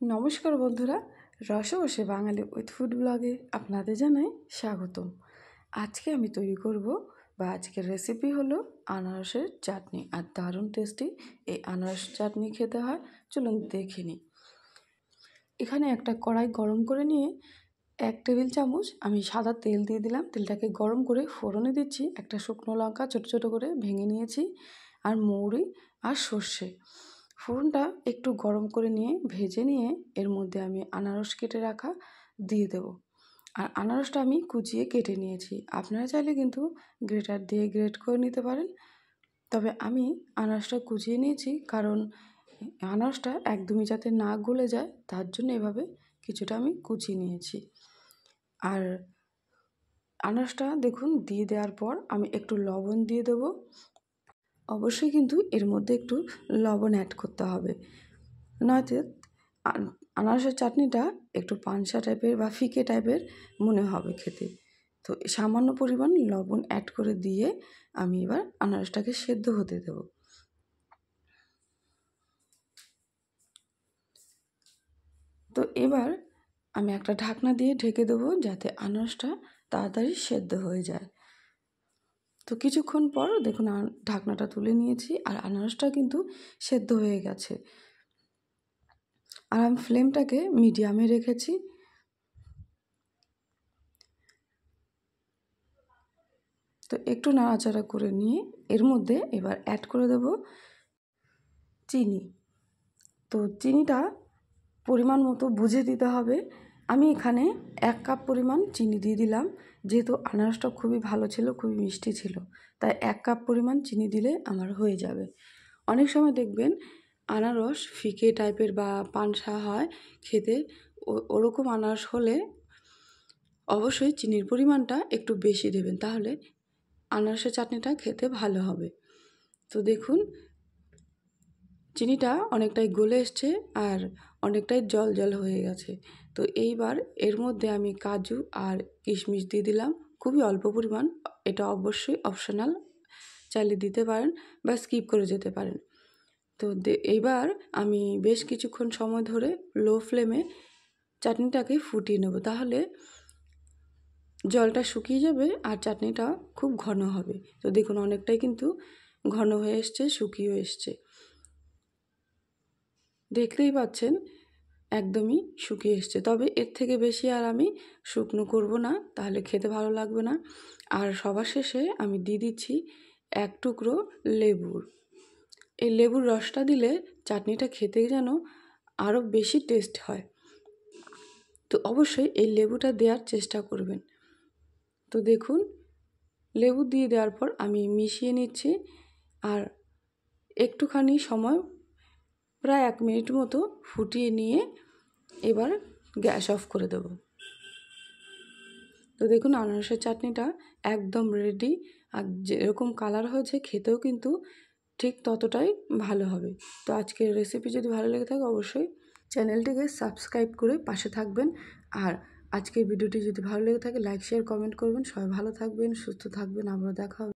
নমস্কার বন্ধুরা, রসে বসে বাঙালি উইথ ফুড ব্লগে আপনাদের জানাই স্বাগতম। আজকে আমি তৈরি করব আজকের রেসিপি হলো আনারসের চাটনি। আর দারুণ টেস্টি এই আনারস চাটনি খেতে হয়। চলুন দেখে নিই। এখানে একটা কড়াই গরম করে নিয়ে 1 টেবিল চামচ আমি সাদা তেল দিয়ে দিলাম। তেলটাকে গরম করে ফোড়নে দিচ্ছি একটা শুকনো লঙ্কা ছোটো ছোটো করে ভেঙে নিয়েছি, আর মৌরি আর সর্ষে। ফোড়নটা একটু গরম করে নিয়ে ভেজে নিয়ে এর মধ্যে আমি আনারস কেটে রাখা দিয়ে দেব। আর আনারসটা আমি কুচিয়ে কেটে নিয়েছি। আপনারা চাইলে কিন্তু গ্রেটার দিয়ে গ্রেট করে নিতে পারেন, তবে আমি আনারসটা কুচিয়ে নিয়েছি কারণ আনারসটা একদমই যাতে না গলে যায় তার জন্য এভাবে কিছুটা আমি কুচিয়ে নিয়েছি। আর আনারসটা দেখুন দিয়ে দেওয়ার পর আমি একটু লবণ দিয়ে দেবো। অবশ্যই কিন্তু এর মধ্যে একটু লবণ অ্যাড করতে হবে, নয়তো আনারসের চাটনিটা একটু পানসা টাইপের বা ফিকে টাইপের মনে হবে খেতে। তো সামান্য পরিমাণ লবণ অ্যাড করে দিয়ে আমি এবার আনারসটাকে সেদ্ধ হতে দেব। তো এবার আমি একটা ঢাকনা দিয়ে ঢেকে দেবো যাতে আনারসটা তাড়াতাড়ি সেদ্ধ হয়ে যায়। তো কিছুক্ষণ পর দেখুন ঢাকনাটা তুলে নিয়েছি আর আনারসটা কিন্তু সেদ্ধ হয়ে গেছে। আর আমি ফ্লেমটাকে মিডিয়ামে রেখেছি। তো একটু নাড়াচাড়া করে নিয়ে এর মধ্যে এবার অ্যাড করে দেব চিনি। তো চিনিটা পরিমাণ মতো বুঝে দিতে হবে। আমি এখানে 1 কাপ পরিমাণ চিনি দিয়ে দিলাম, যেহেতু আনারসটা খুবই ভালো ছিল, খুবই মিষ্টি ছিল, তাই 1 কাপ পরিমাণ চিনি দিলে আমার হয়ে যাবে। অনেক সময় দেখবেন আনারস ফিকে টাইপের বা পানসা হয় খেতে, ওরকম আনারস হলে অবশ্যই চিনির পরিমাণটা একটু বেশি দেবেন, তাহলে আনারসের চাটনিটা খেতে ভালো হবে। তো দেখুন চিনিটা অনেকটাই গলে এসছে আর অনেকটাই জল জল হয়ে গেছে। তো এইবার এর মধ্যে আমি কাজু আর কিশমিশ দিয়ে দিলাম, খুবই অল্প পরিমাণ। এটা অবশ্যই অপশনাল, চাইলে দিতে পারেন বা স্কিপ করে যেতে পারেন। তো এইবার আমি বেশ কিছুক্ষণ সময় ধরে লো ফ্লেমে চাটনিটাকে ফুটিয়ে নেব, তাহলে জলটা শুকিয়ে যাবে আর চাটনিটা খুব ঘন হবে। তো দেখুন অনেকটাই কিন্তু ঘন হয়ে এসছে, শুকিয়েও এসছে, দেখতেই পাচ্ছেন একদমই শুকিয়ে এসছে। তবে এর থেকে বেশি আর আমি শুকনো করব না, তাহলে খেতে ভালো লাগবে না। আর সবার শেষে আমি দিয়ে দিচ্ছি 1 টুকরো লেবুর। এই লেবুর রসটা দিলে চাটনিটা খেতে যেন আরও বেশি টেস্ট হয়। তো অবশ্যই এই লেবুটা দেওয়ার চেষ্টা করবেন। তো দেখুন লেবু দিয়ে দেওয়ার পর আমি মিশিয়ে নিচ্ছি আর একটুখানি সময় প্রায় 1 মিনিট মতো ফুটিয়ে নিয়ে এবার গ্যাস অফ করে দেব। তো দেখুন আনারসের চাটনিটা একদম রেডি। আর যেরকম কালার হয়েছে খেতেও কিন্তু ঠিক ততটাই ভালো হবে। তো আজকের রেসিপি যদি ভালো লেগে থাকে অবশ্যই চ্যানেলটিকে সাবস্ক্রাইব করে পাশে থাকবেন। আর আজকের ভিডিওটি যদি ভালো লেগে থাকে লাইক শেয়ার কমেন্ট করবেন। সবাই ভালো থাকবেন, সুস্থ থাকবেন, আবারও দেখা হবে।